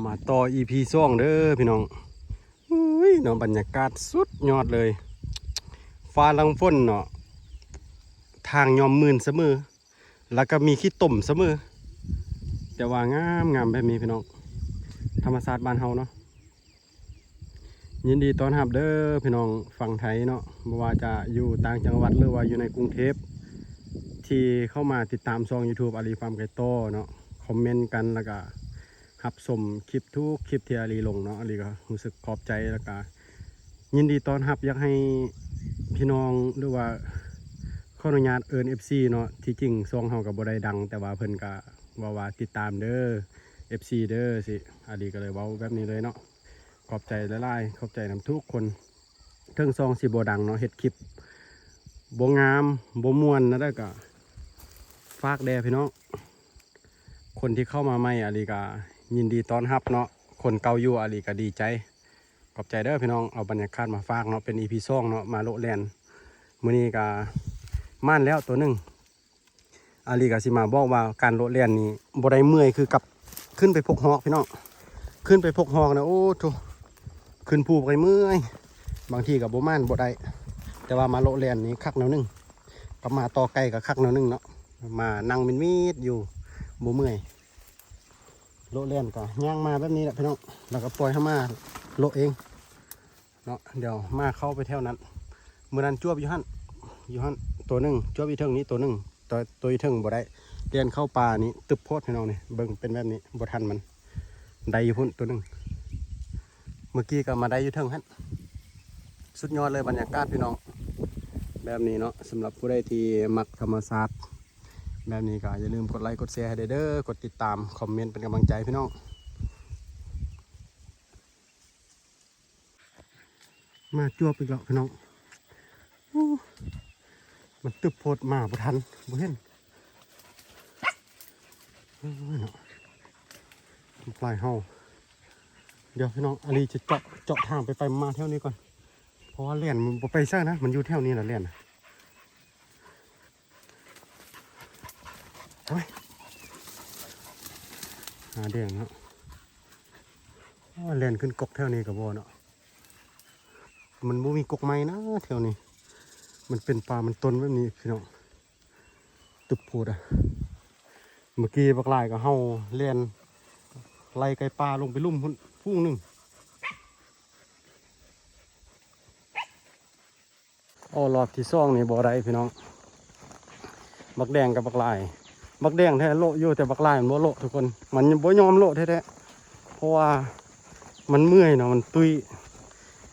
มาต่อ EP 2เด้อพี่น้องอุ้ยเนาะบรรยากาศสุดยอดเลยฟ้าลังฝนเนาะทางยอมมื่นเสมอแล้วก็มีขี้ตุ่มเสมอแต่ว่างามแบบนี้พี่น้องธรรมศาสตร์บ้านเฮาเนาะยินดีต้อนรับเด้อพี่น้องฝั่งไทยเนาะไม่ว่าจะอยู่ต่างจังหวัดหรือว่าอยู่ในกรุงเทพที่เข้ามาติดตามช่อง YouTube อาลีฟาร์มไก่โตเนาะคอมเมนต์กันแล้วก็รับชมคลิปทุกคลิปที่อาลีลงเนาะอาลีก็รู้สึกขอบใจแล้วก็ยินดีต้อนรับอยากให้พี่น้องหรือว่าขออนุญาตเอิญ FC เนาะที่จริงช่องเฮากับบ่ได้ดังแต่ว่าเพิ่นก็ว่าติดตามเด้อ FC เด้อสิอาลีก็เลยเว้าแบบนี้เลยเนาะขอบใจหลายๆขอบใจนำทุกคนเทิงซองสิบ่ดังเนาะเฮ็ดคลิปบ่งามบ่ม่วนนะแล้วก็ฝากแด่พี่น้องคนที่เข้ามาใหม่อาลีก็ยินดีต้อนรับเนาะคนเก่าอยู่อาลีก็ดีใจขอบใจเด้อพี่น้องเอาบรรยากาศมาฝากเนาะเป็น EP 2เนาะมาโลแลนมื้อนี้ก็ม่านแล้วตัวหนึงอาลีก็สิมาบอกว่าการโลแลนนี้บ่ได้เมื่อยคือกับขึ้นไปพกฮอกพี่น้องขึ้นไปพกฮอกนะโอ้โธขึ้นภูไปเมื่อยบางทีก็บ่ม่านบ่ได้แต่ว่ามาโลแลนนี้คักแนวนึงกับมาต่อไกลกับคักแนวนึงเนาะมานั่งมินมีดอยู่บ่เมื่อยโลเล่นก็ย่างมาแบบนี้แหละพี่น้องแล้วก็ปล่อยให้มาโลเองเนาะเดี๋ยวมาเข้าไปแถวนั้นเมื่อนั้นจวบอยู่หั่นตัวหนึ่งจวบอีเทิงนี้ตัวหนึ่งตัวอีเทิงบ่ได้เรียนเข้าป่านี้ตึบโพดพี่น้องนี่เบิ่งเป็นแบบนี้บ่ทันมันได้อยู่พุ่นตัวหนึ่งเมื่อกี้ก็มาได้อยู่เทิงหั่นสุดยอดเลยบรรยากาศพี่น้องแบบนี้เนาะสำหรับผู้ใดที่มักธรรมศาสตร์แบบนี้ก็อย่าลืมกดไลค์กดแชร์ให้เด้อกดติดตามคอมเมนต์เป็นกำลังใจพี่น้องมาจวบอีกแล้วพี่น้องมันตึบโพดมาบ่ทันบ่เห็นเนาะปลายเฮาเดี๋ยวพี่น้องอาลีจะเจาะทางไปมาแถวนี้ก่อนเพราะว่าเลี่ยนมันบ่ไปซะนะมันอยู่แถวนี้แหละเลี่ยนหาแดงเนาะเล่นขึ้นกกแถวนี้กับบ่เนาะมันบ่มีกกไม้นะแถวนี้มันเป็นป่ามันต้นแบบนี้พี่น้องตึบโพดเมื่อกี้บักลายกับเฮาเล่นไล่ไก่ปลาลงไปลุ่มพุ่งหนึ่งอ๋อรอบที่2นี่บ่ได้พี่น้องบักแดงกับบักลายบักแดงแท้โลอยู่แต่บักลายมันบ่โลทุกคนมันบ่ยอมโลแท้ๆเพราะว่ามันเมื่อยเนาะมันตุย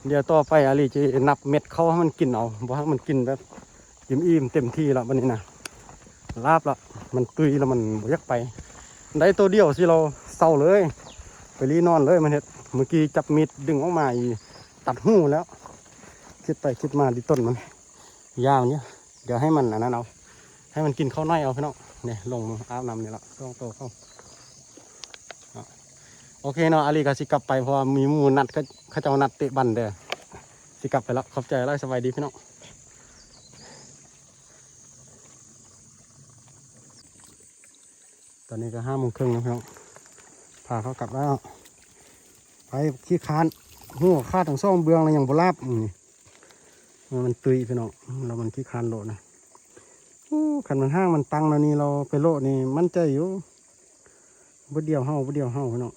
เดี๋ยวต่อไปอาลีจะนับเม็ดเข้าให้มันกินเอาบ่ให้มันกินแบบอิ่มเต็มที่แล้ววันนี้นะลาบละมันตุยแล้วมันบ่อยากไปได้ตัวเดียวสิเราเศร้าเลยไปรีนอนเลยมันเห็ดเมื่อกี้จับมีดดึงออกมาตัดหูแล้วคิดไปคิดมาดิต้นมันยาวเนี่ยเดี๋ยวให้มันอันนั้นเอาให้มันกินข้าวในเอาพี่น้องเนี่ยลงอาบน้ำเนี่ยละต้องโตเข้าโอเคเนาะอาลีก็สิกลับไปเพราะว่ามีหมูนัดเขาจะนัดเตะบันเด้อสิกลับไปแล้วขอบใจแล้วสบายดีพี่น้องตอนนี้ก็5:30แล้วพี่น้องพาเขากลับแล้วไปขี้คานหัวคาดทั้งซ่องเบืองอะไรอย่างโบราณมันตุยพี่น้องแล้วมันขี้คานโลดนะขันมันห้างมันตังแล้วนี่เราไปโลดนี่มั่นใจอยู่บ่เดียวเฮาพี่น้อง